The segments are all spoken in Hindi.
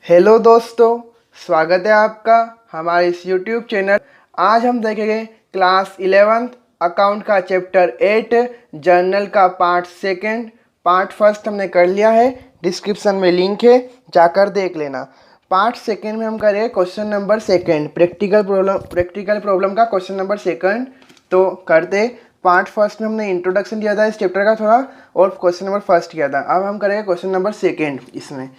हेलो दोस्तों, स्वागत है आपका हमारे इस यूट्यूब चैनल। आज हम देखेंगे क्लास 11th अकाउंट का चैप्टर 8 जर्नल का पार्ट सेकंड। पार्ट फर्स्ट हमने कर लिया है, डिस्क्रिप्शन में लिंक है, जाकर देख लेना। पार्ट सेकंड में हम करेंगे question number second, practical problem का क्वेश्चन नंबर सेकंड। तो करते पार्ट फर्स्ट में हमने इंट्रोडक्शन दिया था इस चैप्टर का थोड़ा, और क्वेश्चन नंबर फर्स्ट किया था। अब हम करेंगे क्वेश्चन नंबर सेकंड इसमें,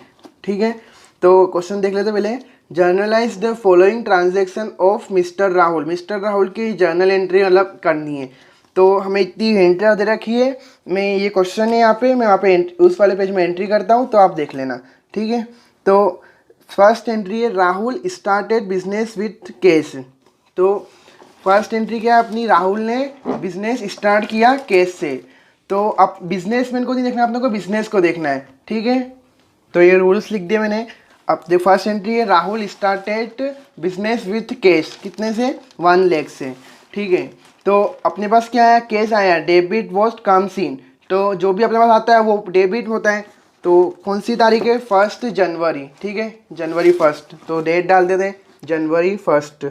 ठीक है। तो क्वेश्चन देख लेते पहले। Generalized the following transaction of mister Rahul. Mister Rahul की जर्नल एंट्री मतलब करनी है, तो हमें इतनी एंट्री दे रखी है। मैं ये क्वेश्चन है यहाँ पे, मैं वहाँ पे उस वाले पेज में एंट्री करता हूँ, तो आप देख लेना, ठीक है। तो फर्स्ट एंट्री है Rahul started business with cash. तो फर्स्ट एंट्री क्या है अपनी, राहुल ने बिजनेस स्टार्ट किया कैश से। तो अब बिजनेसमैन को नहीं देखना, अपने को बिजनेस को देखना है, ठीक है। तो ये रूल्स लिख दिए मैंने। अब द फर्स्ट एंट्री है Rahul started business with cash, कितने से 1 लाख से, ठीक है। तो अपने पास क्या आया, कैश आया, डेबिट वॉज कम्स इन। तो जो भी अपने पास आता है वो डेबिट होता है। तो कौन सी तारीख है, 1 जनवरी, ठीक है, जनवरी 1। तो डेट डाल देते हैं जनवरी 1,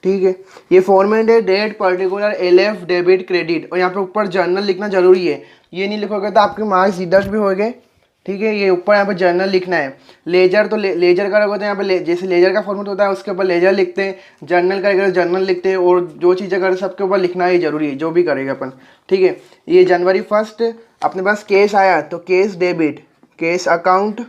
ठीक है। ये फॉर्मेट है date particular LF debit credit, और यहाँ पे ऊपर जर्नल लिखना जरूरी है। ये नहीं लिखोगे तो आपके मार्क्स इधर भी हो गए, ठीक है। ये ऊपर यहाँ पे जर्नल लिखना है। लेजर तो लेजर का रखोगे तो यहाँ पे जैसे लेजर का फॉर्मेट होता है उसके ऊपर लेजर लिखते हैं, जर्नल करेगा जर्नल लिखते हैं, और जो चीज़ें करें सबके ऊपर लिखना ही जरूरी है, जो भी करेगा अपन, ठीक है। ये जनवरी 1 अपने पास कैश आया, तो cash debit, cash account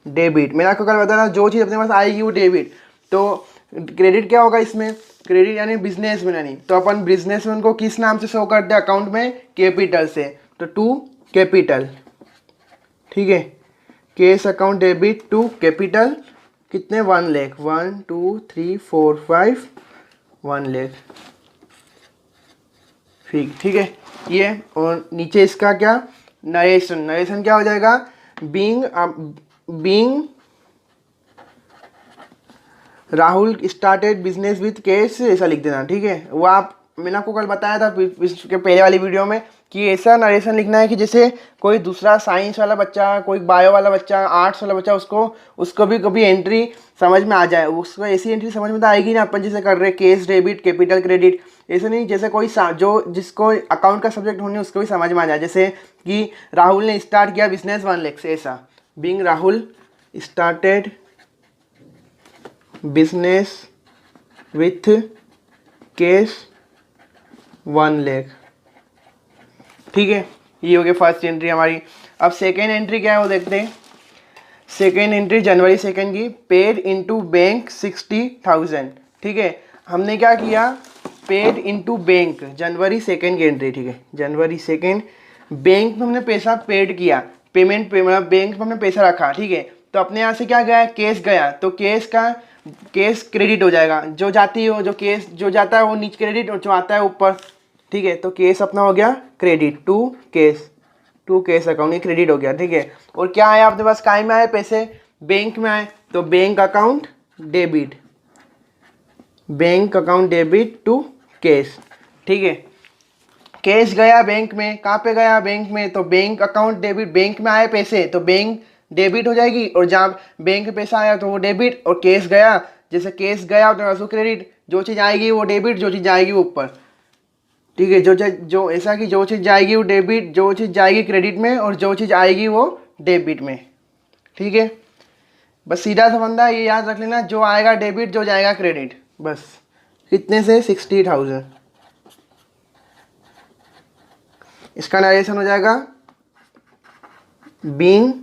debit. मैंने आपको कल बताया जो चीज़ अपने पास आएगी वो डेबिट। तो क्रेडिट क्या होगा इसमें, क्रेडिट यानी बिजनेसमैन, यानी तो अपन बिजनेसमैन को किस नाम से शो करते हैं अकाउंट में, कैपिटल से, तो टू कैपिटल, ठीक है। Cash account debit to capital, कितने 1 लाख, 1 2 3 4 5 1 लाख, ठीक है ये। और नीचे इसका क्या, नरेशन, नरेशन क्या हो जाएगा, being Rahul started business with cash, ऐसा लिख देना, ठीक है। वो आप, मैंने आपको कल बताया था इसके पहले वाली वीडियो में कि ऐसा नरेशन लिखना है कि जैसे कोई दूसरा साइंस वाला बच्चा, कोई बायो वाला बच्चा, आर्ट्स वाला बच्चा, उसको भी कभी एंट्री समझ में आ जाए। उसको ऐसी एंट्री समझ में तो आएगी ना, अपन जैसे कर रहे कैश डेबिट कैपिटल क्रेडिट, ऐसे नहीं जैसे कोई जो जिसको अकाउंट का सब्जेक्ट होने उसको भी समझ में आ जाए। जैसे कि राहुल ने स्टार्ट किया बिजनेस 1 लाख से, ऐसा being Rahul started business with cash 1 lakh, ठीक है। ये हो गया फर्स्ट एंट्री हमारी। अब सेकेंड एंट्री क्या है वो देखते हैं। सेकेंड एंट्री जनवरी 2 की, पेड इनटू बैंक 60,000, ठीक है। हमने क्या किया, पेड इनटू बैंक, जनवरी 2 की एंट्री, ठीक है। जनवरी 2 बैंक में हमने पैसा पेड किया, पेमेंट मतलब बैंक में हमने पैसा रखा, ठीक है। तो अपने यहाँ से क्या गया, कैश गया, तो कैश क्रेडिट हो जाएगा। जो जाती है जो कैश जो जाता है वो नीचे क्रेडिट, और जो आता है ऊपर, ठीक है। तो कैश अपना हो गया क्रेडिट टू कैश अकाउंट, ये क्रेडिट हो गया, ठीक है। और क्या आया अपने पास, काय में आए पैसे, बैंक में आए, तो bank account debit, bank account debit to cash, ठीक है। कैश गया बैंक में, कहाँ पे गया, बैंक में, तो बैंक अकाउंट डेबिट, बैंक में आए पैसे तो बैंक डेबिट हो जाएगी, और जहाँ बैंक में पैसा आया तो वो डेबिट, और कैश गया, जैसे कैश गया तो क्रेडिट, जो चीज़ आएगी वो डेबिट, जो चीज़ जाएगी वो ऊपर, ठीक है। जो ऐसा कि जो चीज़ जाएगी वो डेबिट, जो चीज़ जाएगी क्रेडिट में, और जो चीज़ आएगी वो डेबिट में, ठीक है। बस सीधा सा फंदा ये याद रख लेना, जो आएगा डेबिट, जो जाएगा क्रेडिट, बस। कितने से 60,000। इसका नरेशन हो जाएगा being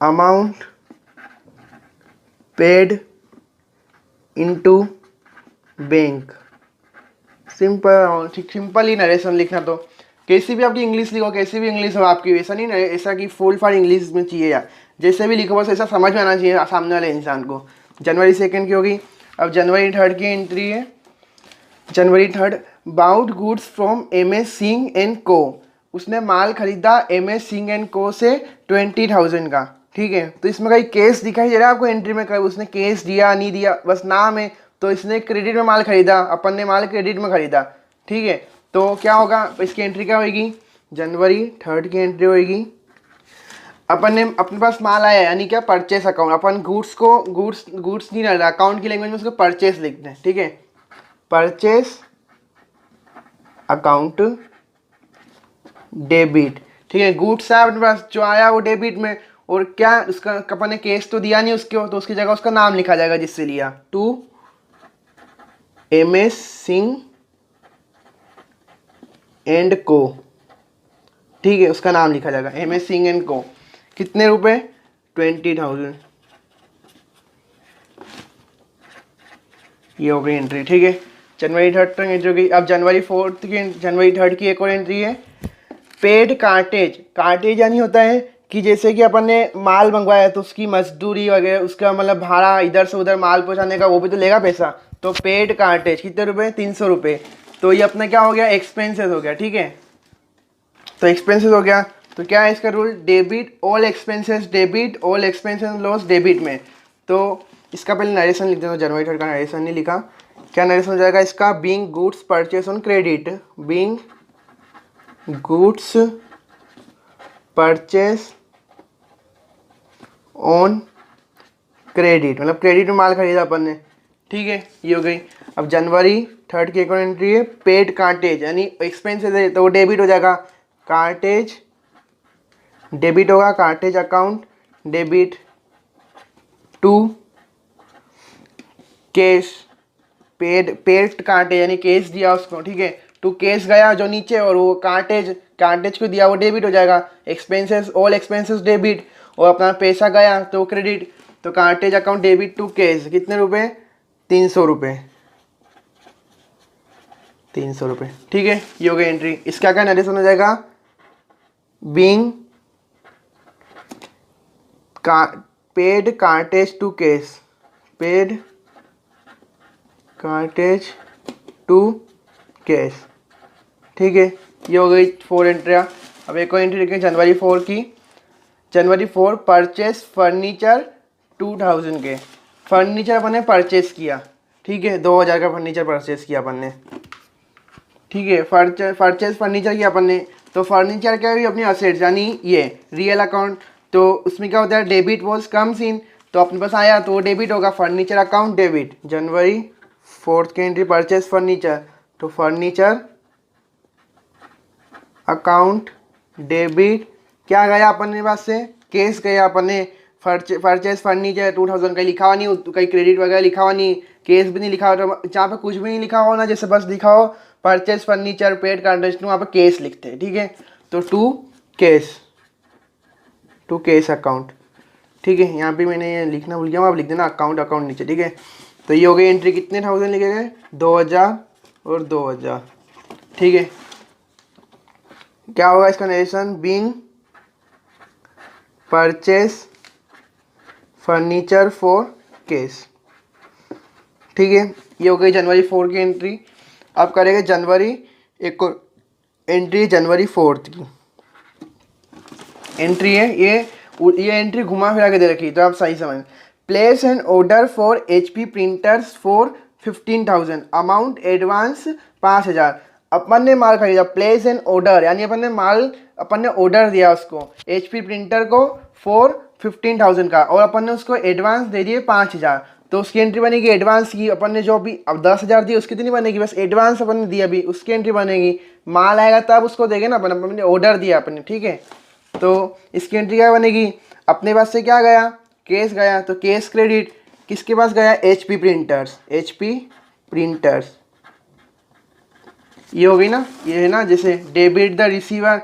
amount paid into bank, simple, ठीक, सिंपल ही नरेशन लिखना। तो कैसी भी आपकी इंग्लिश लिखो, कैसी भी इंग्लिश हो आपकी, ऐसा नहीं ऐसा कि फुल फॉर इंग्लिश में चाहिए, यार जैसे भी लिखो बस ऐसा समझ में आना चाहिए सामने वाले इंसान को। जनवरी 2 की होगी। अब जनवरी 3 की एंट्री है, जनवरी 3 bought goods from MS Singh and Co. उसने माल खरीदा MS सिंह एंड को से 20,000 का, ठीक है। तो इसमें कहीं केस दिखाई दे रहा है आपको एंट्री में, कहीं उसने केस दिया नहीं दिया, बस नाम है। तो इसने क्रेडिट में माल खरीदा, अपन ने माल क्रेडिट में खरीदा, ठीक है। तो क्या होगा, इसकी एंट्री क्या होगी, जनवरी 3 की एंट्री होगी, अपन ने अपने पास माल आया यानी क्या परचेस अकाउंट, अपन गुड्स नहीं डाल रहा, अकाउंट की लैंग्वेज में उसको परचेस लिखते हैं, ठीक है। परचेस अकाउंट डेबिट, ठीक है। गुड्स है अपने पास, जो आया वो डेबिट में, और क्या उसका अपन ने केस तो दिया नहीं उसको, तो उसकी जगह उसका नाम लिखा जाएगा जिससे लिया, to MS Singh and Co, ठीक है। उसका नाम लिखा जाएगा MS सिंह एंड को। कितने रुपए? 20,000। ये हो गई एंट्री, ठीक है। जनवरी 3rd तक एंट्री हो गई। अब जनवरी 3rd की एक और एंट्री है, पेड कार्टेज। कार्टेज यानी होता है कि जैसे कि अपन ने माल मंगवाया तो उसकी मजदूरी वगैरह, उसका मतलब भाड़ा, इधर से उधर माल पहुंचाने का, वो भी तो लेगा पैसा। तो पेड कार्टेज कितने रुपए? 300 रुपये। तो ये अपना क्या हो गया? एक्सपेंसेस हो गया, ठीक है। तो एक्सपेंसेस हो गया, तो क्या है इसका rule? Debit all expenses, debit all expenses loss debit में। तो इसका पहले नरेशन लिख देता हूँ, जनवरी 3rd का नरेशन नहीं लिखा। क्या नरेशन हो जाएगा इसका? Being goods purchase on credit, being goods purchase on credit, मतलब क्रेडिट में माल खरीदा अपन ने, ठीक है। ये हो गई। अब जनवरी 3rd की एक और एंट्री है, पेड कार्टेज, यानी एक्सपेंसेस है तो वो डेबिट हो जाएगा, कार्टेज डेबिट होगा, cartage account debit to cash, paid cartage यानी कैश दिया उसको, ठीक है। टू कैश गया जो नीचे, और वो कार्टेज को दिया वो डेबिट हो जाएगा, एक्सपेंसेस ऑल एक्सपेंसेस डेबिट, और अपना पैसा गया तो क्रेडिट। तो cartage account debit to cash, कितने रुपए? 300 रुपये, 300 रुपये, ठीक है। ये हो गई एंट्री। इसका क्या नरेशन हो जाएगा? Being paid cartage to cash, paid cartage to cash, ठीक है। ये हो गई 4 एंट्रियाँ। अब एक और एंट्री लिखें जनवरी 4 की। जनवरी 4 परचेस फर्नीचर 2000 के, फर्नीचर अपन ने परचेस किया, ठीक है। 2000 का फर्नीचर परचेस किया अपन ने, ठीक है। परचेस फर्नीचर किया अपन ने, तो फर्नीचर क्या है? अपनी असेट्स, यानी ये रियल अकाउंट। तो उसमें क्या होता है? डेबिट वॉज कम्स इन, तो अपने पास आया तो वो डेबिट होगा, फर्नीचर अकाउंट डेबिट। जनवरी 4th की एंट्री परचेस फर्नीचर, तो फर्नीचर अकाउंट डेबिट, क्या गया अपन के पास से? केस गया अपन ने, परचेस फर्नीचर 2000 का लिखा हुआ नहीं, कहीं क्रेडिट वगैरह लिखा हुआ नहीं, केस भी नहीं लिखा हुआ, तो जहाँ पे कुछ भी नहीं लिखा हो ना, जैसे बस लिखा हो परचेस फर्नीचर पेड कार्टेज, वहाँ पे केस लिखते हैं, ठीक है। तो टू केस अकाउंट, ठीक है। यहाँ पे मैंने ये लिखना भूल गया हूँ, आप लिख देना अकाउंट नीचे, ठीक है। तो ये हो गई एंट्री। कितने 1000 लिखे गए? 2000 और 2000, ठीक है। क्या होगा इसका narration? Being purchase furniture for cash, ठीक है। ये हो गई जनवरी 4 की एंट्री। अब करेंगे जनवरी एक और एंट्री, जनवरी 4th की एंट्री है ये एंट्री घुमा फिरा के दे रखी, तो आप सही समझ। Place N order for HP printers for 15,000, amount advance 5,000। अपन ने माल खरीदा, प्लेस एन ऑर्डर यानी अपन ने ऑर्डर दिया उसको HP प्रिंटर को फॉर 15,000 का, और अपन ने उसको एडवांस दे दिए 5,000। तो उसकी एंट्री बनेगी एडवांस की, अपन ने जो भी अब 10,000 दी उसकी तो नहीं बनेगी, बस एडवांस अपन ने दिया अभी, उसकी एंट्री बनेगी। माल आएगा तब उसको देंगे ना, अपन ने ऑर्डर दिया अपन ने, ठीक है। तो इसकी एंट्री क्या बनेगी? अपने पास से क्या गया? केस गया, तो केस क्रेडिट किसके पास गया? HP printers. ये हो गई ना, ये है ना, जैसे debit the receiver,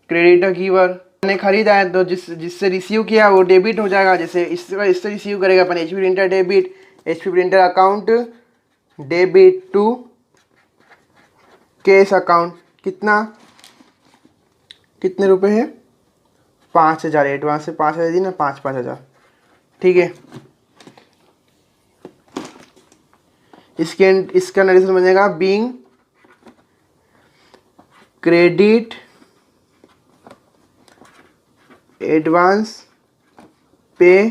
credit the giver. ने खरीदा है तो जिससे रिसीव किया वो डेबिट हो जाएगा, जैसे इससे रिसीव करेगा अपन HP printer debit, HP printer account debit to cash account. कितने रुपए है? 5,000, एडवांस से 5,000 दी ना, 5,000, ठीक है। इसका नरेशन बनेगा बीइंग क्रेडिट एडवांस पे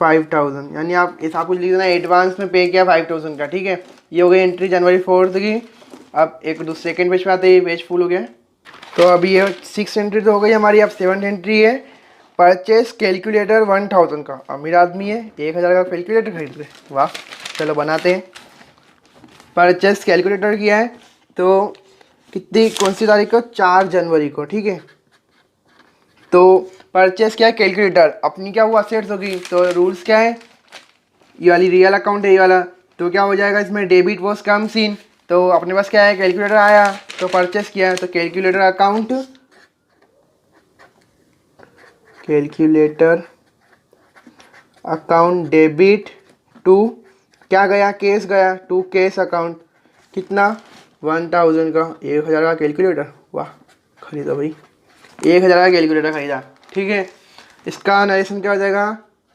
5,000, यानी आप ऐसा कुछ लिख देना, एडवांस में पे किया 5,000 का, ठीक है। ये हो गई एंट्री जनवरी 4th की। अब एक सेकेंड पेज पे आते ही पेज फुल हो गया। तो अभी ये 6 एंट्री तो हो गई हमारी, अब 7 एंट्री है। परचेस कैलकुलेटर 1000 का, अमीर आदमी है 1000 का कैलकुलेटर खरीद ले, वाह। चलो बनाते हैं। परचेस कैलकुलेटर किया है तो कितनी, कौन सी तारीख को, 4 जनवरी को, ठीक है। तो परचेस क्या है, कैलकुलेटर, अपनी क्या हुआ, असेट्स होगी। तो रूल्स क्या है, ये वाली रियल अकाउंट है ये वाला, तो क्या हो जाएगा इसमें, डेबिट वॉज कम सीन। तो अपने पास क्या है, कैलकुलेटर आया तो परचेस किया है, तो calculator account, calculator account debit to, क्या गया, केस गया, टू केस अकाउंट, कितना, 1000 का, 1000 का कैलकुलेटर, वाह खरीदा भाई, 1000 का कैलकुलेटर खरीदा, ठीक है। इसका नरेशन क्या हो जाएगा,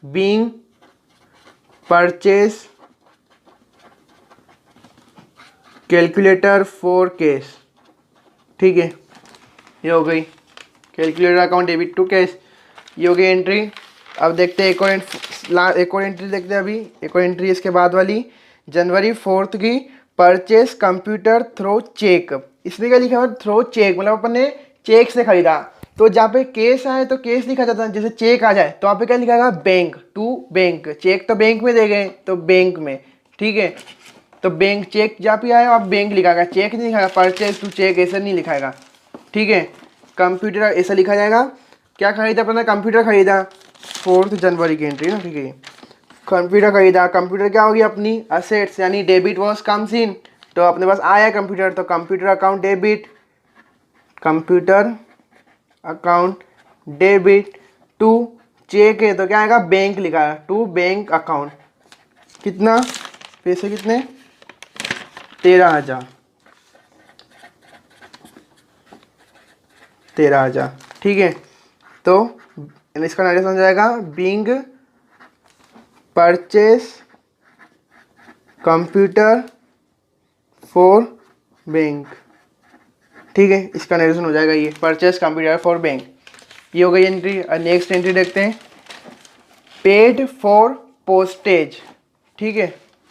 being purchase calculator for cash, ठीक है। ये हो गई calculator account debit to cash, ये हो गई एंट्री। अब देखते हैं एक और एंट्री देखते हैं अभी, एक और एंट्री इसके बाद वाली, जनवरी 4 की, परचेस कंप्यूटर थ्रो चेक। इसमें क्या लिखा हुआ, थ्रो चेक, मतलब अपन ने चेक से खरीदा। तो जहाँ पे केस आए तो केस लिखा जाता है, जैसे चेक आ जाए तो वहाँ पे क्या लिखा है, बैंक टू बैंक, चेक तो बैंक में दे गए तो बैंक में, ठीक है। तो बैंक चेक जहाँ पे आया आप बैंक लिखाएगा, चेक नहीं लिखाएगा, परचेज टू चेक ऐसा नहीं लिखाएगा, ठीक है। कंप्यूटर ऐसा लिखा जाएगा। क्या खरीदा अपने, कंप्यूटर खरीदा, 4 जनवरी की एंट्री ना, ठीक है। कंप्यूटर खरीदा, कंप्यूटर क्या होगी अपनी असेट्स, यानी डेबिट वॉज कम्स इन, तो अपने पास आया कंप्यूटर, तो computer account debit, computer account debit to cheque है, तो क्या आएगा, बैंक लिखा है, टू बैंक अकाउंट, कितना पैसे, कितने, 13,000, 13,000, ठीक है। तो इसका नरेशन हो जाएगा, being purchase computer for bank, ठीक है। इसका नरेशन हो जाएगा ये, परचेस कंप्यूटर फॉर बैंक, ये हो गई एंट्री। और नेक्स्ट एंट्री देखते हैं, पेड फॉर पोस्टेज, ठीक है।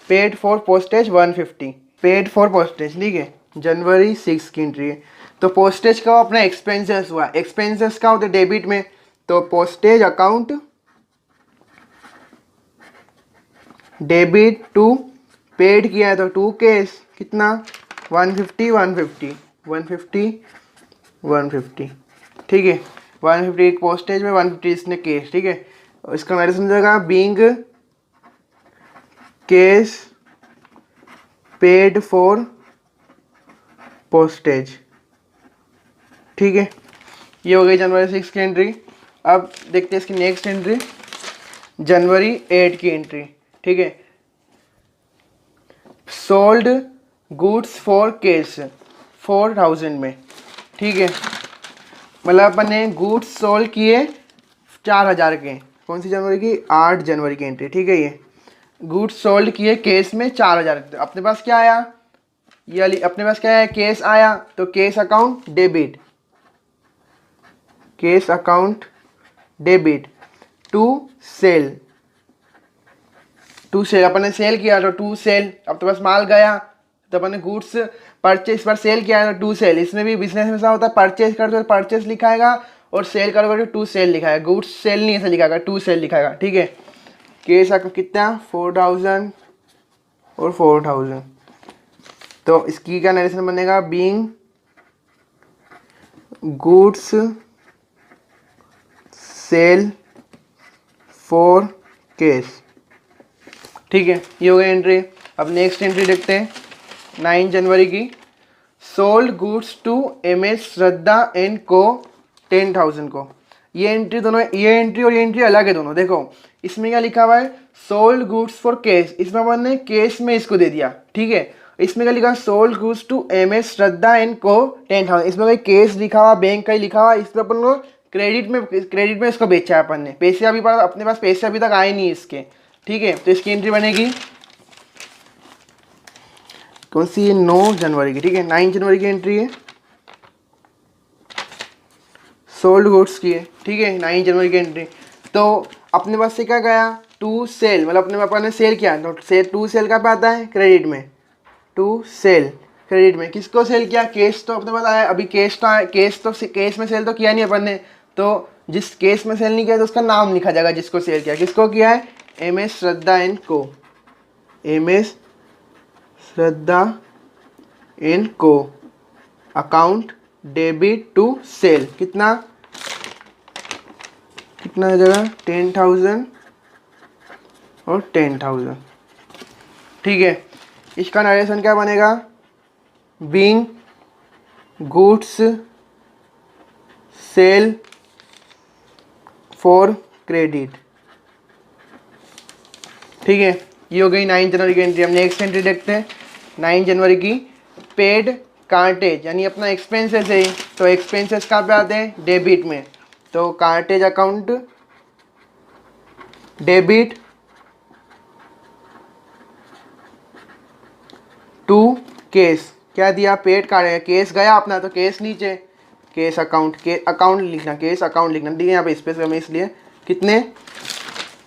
Paid for postage 150, paid for postage, ठीक है, जनवरी 6 की एंट्री है। तो पोस्टेज का अपना एक्सपेंसेस हुआ, एक्सपेंसेस का होता है डेबिट में, तो postage account debit to, paid किया है तो टू केस, कितना, 150 150 150 150, ठीक है। 150 पोस्टेज में, 150 इसने केस, ठीक है। इसका मेरे समझेगा, being cash paid for postage, ठीक है। ये हो गई जनवरी 6 की एंट्री। अब देखते हैं इसकी नेक्स्ट एंट्री, जनवरी 8 की एंट्री, ठीक है। सोल्ड गुड्स फॉर केस 4000 में, ठीक है। मतलब अपन ने गुड्स सोल्ड किए 4000 के, कौन सी जनवरी की, 8 जनवरी की एंट्री, ठीक है। ये गुड्स सोल्ड किए केस में 4000, अपने पास क्या आया, ये वाली अपने पास क्या है, केस आया, तो cash account debit, cash account debit to sale, to sale अपन ने सेल किया तो टू सेल, अब तो बस माल गया तो अपन ने गुड्स परचेज पर सेल किया है तो टू सेल। इसमें भी बिजनेस में ऐसा होता है, परचेज करते हो परचेज लिखाएगा और सेल करोगे तो टू सेल लिखाएगा, गुड्स सेल नहीं ऐसा लिखाएगा, टू सेल लिखाएगा, ठीक है। केस आपका कितना, 4000 और 4000, तो इसकी क्या नरेशन बनेगा, being goods sale for cash, ठीक है। ये हो गई एंट्री। अब नेक्स्ट एंट्री देखते हैं 9 जनवरी की, sold goods to MS Shraddha and को 10,000 को। ये एंट्री दोनों, ये एंट्री और ये एंट्री अलग है दोनों। देखो इसमें क्या लिखा हुआ है, सोल्ड गुड्स फॉर केस, इसमें अपन ने केस में इसको दे दिया, ठीक है। इसमें क्या लिखा, sold goods to MS Shraddha and को 10,000, इसमें कोई केस लिखा हुआ, बैंक का ही लिखा हुआ, इसमें अपन को क्रेडिट में इसको बेचा है अपन ने, पैसे अभी पास अपने पास पैसे अभी तक आए नहीं इसके, ठीक है। तो इसकी एंट्री बनेगी कौन सी, 9 जनवरी की, ठीक है। 9 जनवरी की एंट्री है, सोल्ड गुड्स की है, ठीक है। 9 जनवरी की एंट्री, तो अपने पास से क्या गया, टू सेल, मतलब अपने पापा ने सेल किया, तो सेल टू सेल का पे आता है क्रेडिट में, टू सेल, क्रेडिट में। किसको सेल किया? केस तो अपने बताया अभी, केस में सेल तो किया नहीं अपन ने, तो जिस केस में सेल नहीं किया तो उसका नाम लिखा जाएगा जिसको सेल किया। किसको किया है? एम एस श्रद्धा एंड को, एम एस श्रद्धा एंड को, अकाउंट डेबिट टू सेल। कितना हो जाएगा? 10,000 और 10,000। ठीक है, इसका नरेशन क्या बनेगा? Being goods sale for credit. ठीक है, ये हो गई 9 जनवरी की एंट्री। हम नेक्स्ट एंट्री देखते हैं 9 जनवरी की। पेड कार्टेज यानी अपना एक्सपेंसेस है, तो एक्सपेंसेस कहाँ पे आते हैं? डेबिट में। तो cartage account debit to cash. क्या दिया? पेड कार्ड, केस गया अपना तो केस नीचे, केस अकाउंट, के अकाउंट लिखना, केस अकाउंट लिखना। दिए यहाँ पे स्पेस में, इसलिए कितने?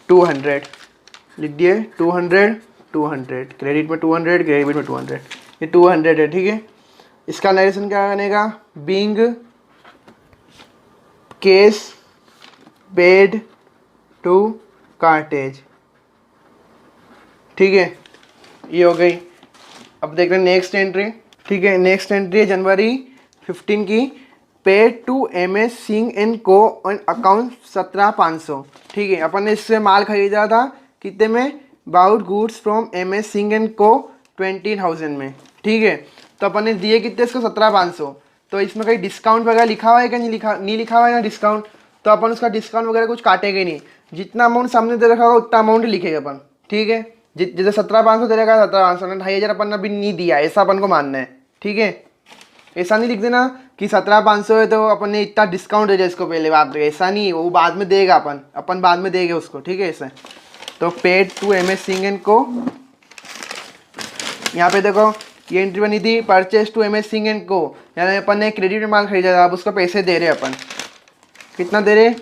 200 लिख दिए। 200 क्रेडिट में 200, डेबिट में 200, ये 200 है। ठीक है, इसका नरेशन क्या बनेगा? Being cash paid to cartage. ठीक है, ये हो गई। अब देख रहे हैं नेक्स्ट एंट्री। ठीक है, नेक्स्ट एंट्री है जनवरी 15 की। Paid to M S Singh and Co on account 17,500। ठीक है, अपन ने इससे माल खरीदा था कितने में? Bought goods from M S Singh and Co 20,000 में। ठीक है, तो अपन ने दिए कितने इसको? 17,500। तो इसमें कहीं डिस्काउंट वगैरह लिखा हुआ है क्या? नहीं लिखा हुआ है ना डिस्काउंट, तो अपन उसका डिस्काउंट वगैरह कुछ काटेंगे नहीं। जितना अमाउंट सामने दे रखा होगा उतना अमाउंट लिखेगा अपन। ठीक है, जैसे 17,500 दे रखा है, 17,500 2,500 अपन ने अभी नहीं दिया, ऐसा अपन को मानना है। ठीक है, ऐसा नहीं लिख देना कि 17,500 है तो अपन ने इतना डिस्काउंट दे दिया इसको पहले बात, ऐसा नहीं, वो बाद में देगा अपन बाद में देंगे उसको। ठीक है, ऐसा। तो paid to M S Singh and Co, यहाँ पे देखो ये एंट्री बनी थी, purchase to M S Singh and Co, यानी अपन ने क्रेडिट में माल खरीदा था, अब उसको पैसे दे रहे अपन। कितना दे रहे?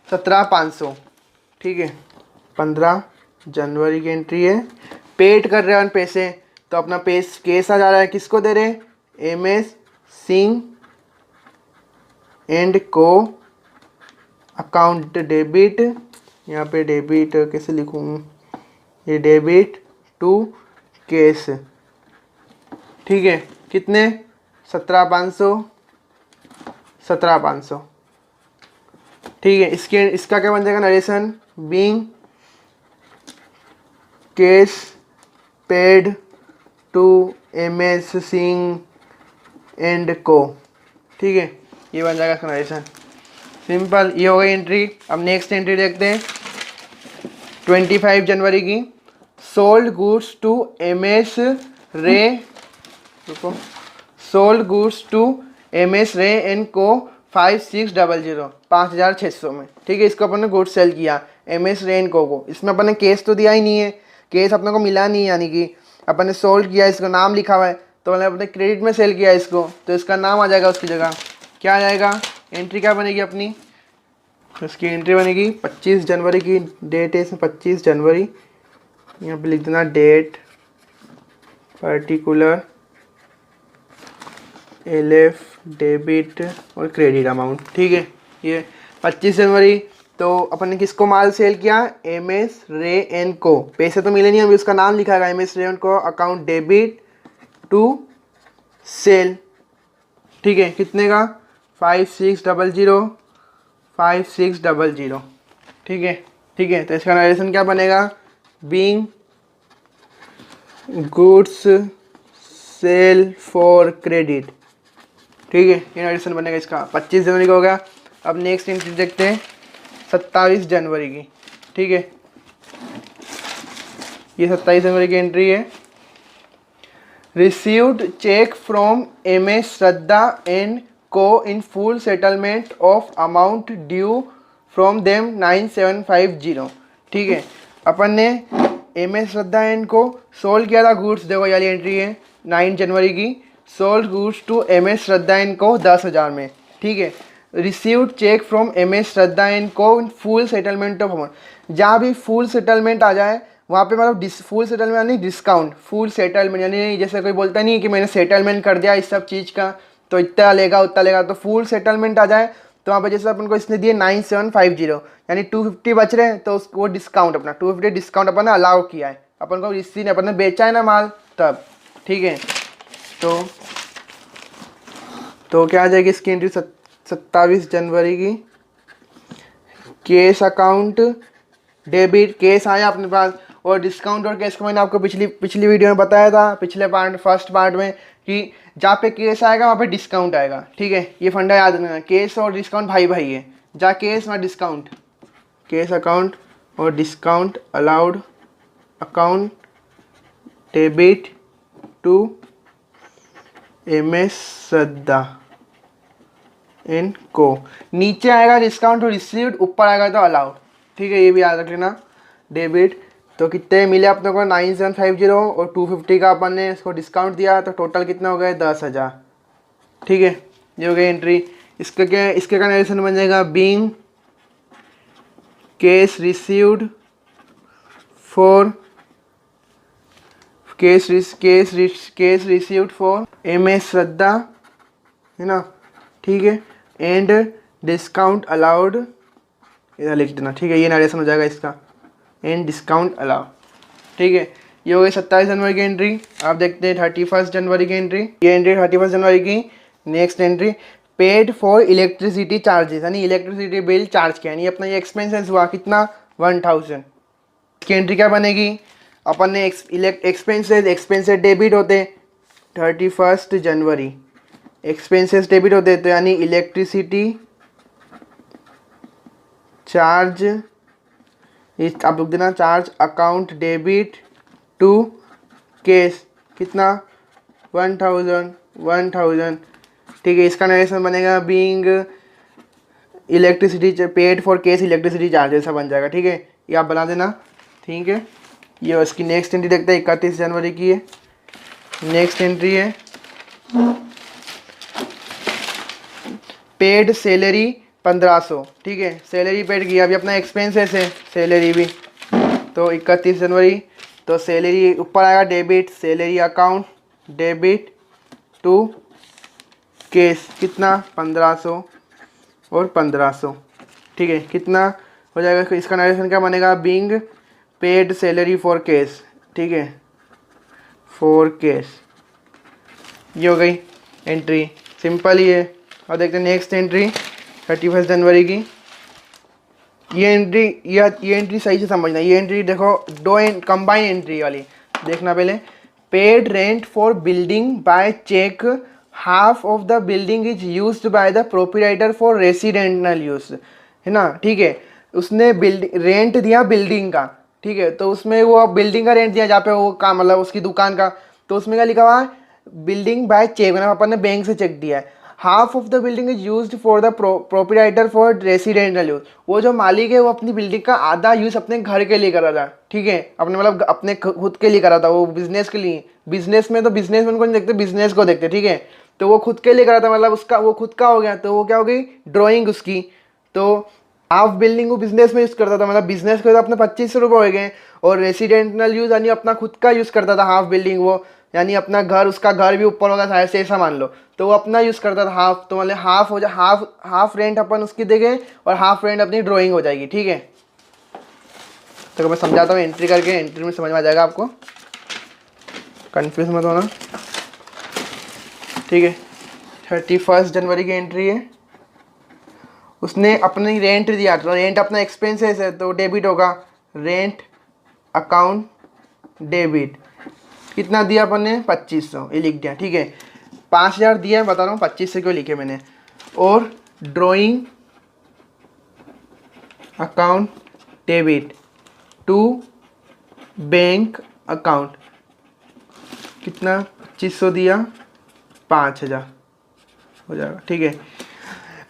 17,500। ठीक है, 15 जनवरी की एंट्री है। पेड कर रहे हैं पैसे, तो अपना केस आ जा रहा है। किसको दे रहे? एम एस सिंह एंड को अकाउंट डेबिट, यहाँ पे डेबिट कैसे लिखूँ? ये डेबिट टू केस। ठीक है, कितने? 17,500। ठीक है, इसका क्या बन जाएगा narration? Being cash paid to M S Singh and Co. ठीक है, ये बन जाएगा इसका नरेशन। सिंपल, ये हो गई एंट्री। अब नेक्स्ट एंट्री देखते हैं 25 जनवरी की। Sold goods to M S Ray, रुको, sold goods to M S Ray and Co 5600, 5,600 में। ठीक है, इसको अपन ने गुड्स सेल किया M S Ray and Co. इसमें अपन ने केस तो दिया ही नहीं है, केस अपने को मिला नहीं, यानी कि अपन ने सोल्ड किया, इसका नाम लिखा हुआ है, तो मैंने अपने क्रेडिट में सेल किया इसको, तो इसका नाम आ जाएगा उसकी जगह। क्या आ जाएगा? एंट्री क्या बनेगी अपनी? इसकी एंट्री बनेगी 25 जनवरी की डेट है इसमें, 25 जनवरी। यहाँ पे लिख देना डेट, पर्टिकुलर, एलएफ, डेबिट और क्रेडिट अमाउंट। ठीक है, ये 25 जनवरी। तो अपन ने किसको माल सेल किया? एम एस रे एंड को। पैसे तो मिले नहीं, अभी उसका नाम लिखा है एम एस रे एंड को, अकाउंट डेबिट टू सेल। ठीक है, कितने का? 5600। ठीक है, तो इसका नरेशन क्या बनेगा? Being goods sale for credit. ठीक है, ये नरेशन बनेगा इसका। 25 जनवरी का हो गया। अब नेक्स्ट एंट्री देखते हैं 27 जनवरी की। ठीक है, ये 27 जनवरी की एंट्री है। Received cheque from M S Shraddha and co in full settlement of amount due from them 9750। ठीक है, अपन ने M S Shraddha and co sold किया था गुड्स। देखो ये वाली एंट्री है 9 जनवरी की। Sold goods to M S Shraddha and को 10,000 में। ठीक है, received cheque from M S Shraddha and co in full settlement of amount. जहाँ भी फुल सेटलमेंट आ जाए वहाँ पे मतलब फुल सेटलमेंट यानी डिस्काउंट, फुल सेटलमेंट यानी जैसे कोई बोलता नहीं कि मैंने सेटलमेंट कर दिया इस सब चीज़ का तो इतना लेगा उतना लेगा, तो फुल सेटलमेंट आ जाए तो वहाँ पे जैसे अपन को इसने दिए 9750 यानी 250 बच रहे हैं, तो वो डिस्काउंट अपना 250 डिस्काउंट अपन ने अलाउ किया है, अपन को इसी ने अपन ने बेचा है ना माल तब, ठीक है। तो क्या आ जाएगी इसकी एंट्री 27 जनवरी की। केस अकाउंट डेबिट, केस आया अपने पास, और डिस्काउंट और केस को मैंने आपको पिछली वीडियो में बताया था, पिछले फर्स्ट पार्ट में, कि जहाँ पे केस आएगा वहाँ पे डिस्काउंट आएगा, ठीक है। ये फंडा याद रखना, केस और डिस्काउंट भाई भाई है, जहाँ केस वहाँ डिस्काउंट। केस अकाउंट और discount allowed account debit to MS Shraddha and Co. नीचे आएगा डिस्काउंट और रिसीव्ड, ऊपर आएगा तो अलाउड, ठीक है, ये भी याद रख लेना। डेबिट तो कितने मिले अपने को 9750 और 250 का अपन ने इसको डिस्काउंट दिया, तो टोटल कितना हो गया 10,000, ठीक है। ये हो गई एंट्री। इसका क्या, इसके का नरेशन बन जाएगा being case received for case received for MS श्रद्धा, है ना, ठीक है, एंड डिस्काउंट अलाउड, इधर लिख देना, ठीक है, ये नरेशन हो जाएगा इसका, एंड डिस्काउंट अलाउड, ठीक है। ये हो गई 27 जनवरी की एंट्री। आप देखते हैं 31 जनवरी की एंट्री। ये एंट्री 31 जनवरी की। Next entry paid for electricity charges, यानी इलेक्ट्रिसिटी बिल चार्ज किया, यानी अपना ये एक्सपेंसेस हुआ कितना 1000। इसकी एंट्री क्या बनेगी, अपन ने एक्सपेंसेस डेबिट होते 31 जनवरी, एक्सपेंसेस डेबिट होते तो यानी इलेक्ट्रिसिटी चार्ज, आप लिख देना charge account debit to cash कितना 1000, ठीक है। इसका नरेशन बनेगा being electricity paid for cash electricity charge, ऐसा बन जाएगा, ठीक है, ये आप बना देना, ठीक है। ये इसकी नेक्स्ट एंट्री देखते हैं 31 जनवरी की है। नेक्स्ट एंट्री है पेड सैलरी 1500, ठीक है, सैलरी पेड किया, अभी अपना एक्सपेंसेस है सैलरी भी, तो 31 जनवरी, तो सैलरी ऊपर आएगा debit, salary account debit to cash कितना 1500 और 1500, ठीक है, कितना हो जाएगा। इसका नरेशन क्या बनेगा being paid salary for cash, ठीक है, फॉर केस। ये हो गई एंट्री, सिंपल ही है। और देखते हैं नेक्स्ट एंट्री 31 जनवरी की। ये एंट्री सही से समझना, ये एंट्री देखो दो कंबाइन एंट्री वाली देखना। पहले paid rent for building by cheque, half of the building is used by the proprietor for residential use, है ना, ठीक है। उसने रेंट दिया बिल्डिंग का, ठीक है, तो उसमें वो बिल्डिंग का रेंट दिया जहाँ पे वो काम मतलब उसकी दुकान का, तो उसमें क्या लिखा हुआ है बिल्डिंग बाय चेक, मतलब अपन ने बैंक से चेक दिया है। Half of the building is used for the proprietor for residential use, वो जो मालिक है वो अपनी बिल्डिंग का आधा यूज अपने घर के लिए कर रहा था, ठीक है, अपने मतलब अपने खुद के लिए कर रहा था, वो बिजनेस के लिए। बिजनेस में तो बिजनेसमैन को नहीं देखते, बिजनेस को देखते, ठीक है, तो वो खुद के लिए कर रहा था, मतलब उसका वो खुद का हो गया, तो वो क्या हो गई ड्राइंग उसकी। तो हाफ बिल्डिंग वो बिजनेस में यूज़ करता था, मतलब बिजनेस के तो अपने 2500 रुपये हो गए, और रेसिडेंशियल यूज़ यानी अपना खुद का यूज़ करता था हाफ बिल्डिंग वो, यानी अपना घर, उसका घर भी ऊपर होगा शायद से, ऐसा मान लो, तो वो अपना यूज़ करता था हाफ, तो मतलब हाफ हो जाए, हाफ रेंट अपन उसकी देंगे और हाफ रेंट अपनी ड्राइंग हो जाएगी, ठीक है। तो मैं समझाता हूँ एंट्री करके, एंट्री में समझ में आ जाएगा आपको, कन्फ्यूज मत होना, ठीक है। 31 जनवरी की एंट्री है। उसने अपनी रेंट दिया, तो रेंट अपना एक्सपेंसेस है तो डेबिट होगा, रेंट अकाउंट डेबिट, कितना दिया अपन ने 2500, ये लिख दिया, ठीक है। 5000 दिया है, बता रहा हूँ 2500 क्यों लिखे मैंने। और drawing account debit to bank account, कितना 2500 दिया 5000 हो जाएगा, ठीक है।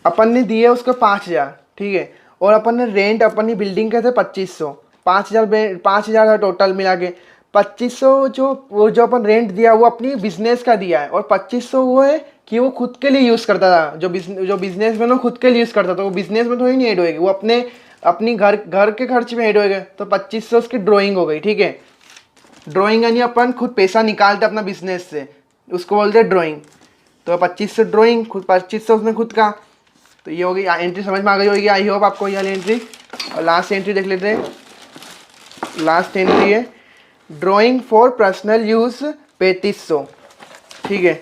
अपन ने दिए उसको 5000, ठीक है, और अपन ने रेंट अपनी बिल्डिंग के थे 2500, 5000 था टोटल मिला के। 2500 जो अपन रेंट दिया वो अपनी बिजनेस का दिया है, और 2500 वो है कि वो खुद के लिए यूज़ करता था, जो बिजनेस में ना खुद के लिए यूज़ करता था, वो बिजनेस में थोड़ी नहीं ऐड होएगी, वो अपने अपनी घर घर के खर्च में ऐड हो गए तो 2500 उसकी ड्राइंग हो गई, ठीक है। ड्राइंग यानी अपन खुद पैसा निकालते अपना बिजनेस से, उसको बोलते हैं ड्राइंग। तो 2500 ड्राइंग, खुद 2500 उसमें खुद का। तो ये होगी एंट्री, समझ में आ गई होगी आई होप आपको ये वाली एंट्री। और लास्ट एंट्री देख लेते हैं। लास्ट एंट्री है ड्राइंग फॉर पर्सनल यूज़ 3500, ठीक है।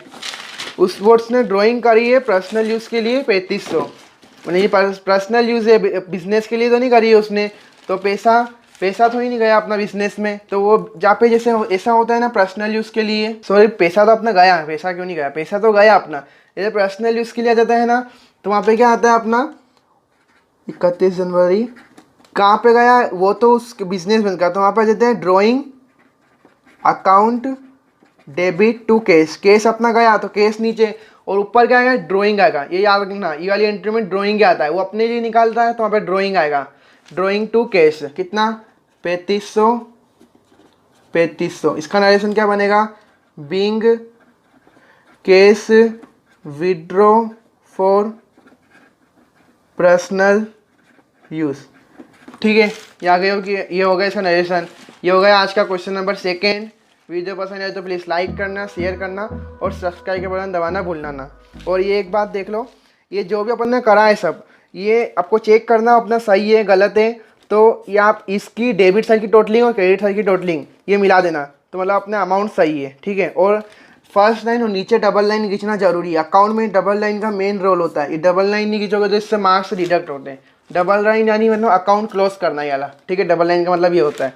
उस वर्ड्स ने ड्राइंग करी है पर्सनल यूज़ के लिए 3500, मैंने ये पर्सनल यूज़ है, बिजनेस के लिए तो नहीं करी है उसने। तो पैसा तो ही नहीं गया अपना बिजनेस में। तो वो जहाँ पे जैसे ऐसा होता है ना पर्सनल यूज़ के लिए, सॉरी पैसा तो अपना गया, पैसा क्यों नहीं गया, पैसा तो गया अपना। जैसे पर्सनल यूज़ के लिए आ जाता है ना, तो वहाँ पे क्या आता है अपना 31 जनवरी कहाँ पे गया, वो तो उस बिजनेस में का। तो वहाँ पे आ जाते हैं drawing account debit to cash, cash अपना गया तो कैश नीचे, और ऊपर क्या आएगा ड्राइंग आएगा। ये याद रखना, ये वाली एंट्री में ड्राइंग आता है, वो अपने लिए निकालता है तो वहाँ पे ड्राइंग आएगा। ड्राइंग टू कैश कितना 3500। इसका नरेशन क्या बनेगा, being cash withdraw for personal use, ठीक है। ये आ गए हो कि ये हो गया इसका नरेशन। ये हो गया आज का क्वेश्चन नंबर 2। वीडियो पसंद आए तो प्लीज़ लाइक करना, शेयर करना और सब्सक्राइब के बटन दबाना भूलना ना। और ये एक बात देख लो, ये जो भी अपन ने करा है सब, ये आपको चेक करना अपना सही है गलत है। तो ये आप इसकी डेबिट साइड की टोटलिंग और क्रेडिट साइड की टोटलिंग ये मिला देना, तो मतलब अपना अमाउंट सही है, ठीक है। और फर्स्ट लाइन और नीचे डबल लाइन खींचना जरूरी है। अकाउंट में डबल लाइन का मेन रोल होता है। ये डबल लाइन नहीं खींचोगे तो इससे मार्क्स डिडक्ट होते हैं। डबल लाइन यानी मतलब अकाउंट क्लोज करना ही वाला, ठीक है। डबल लाइन का मतलब ये होता है।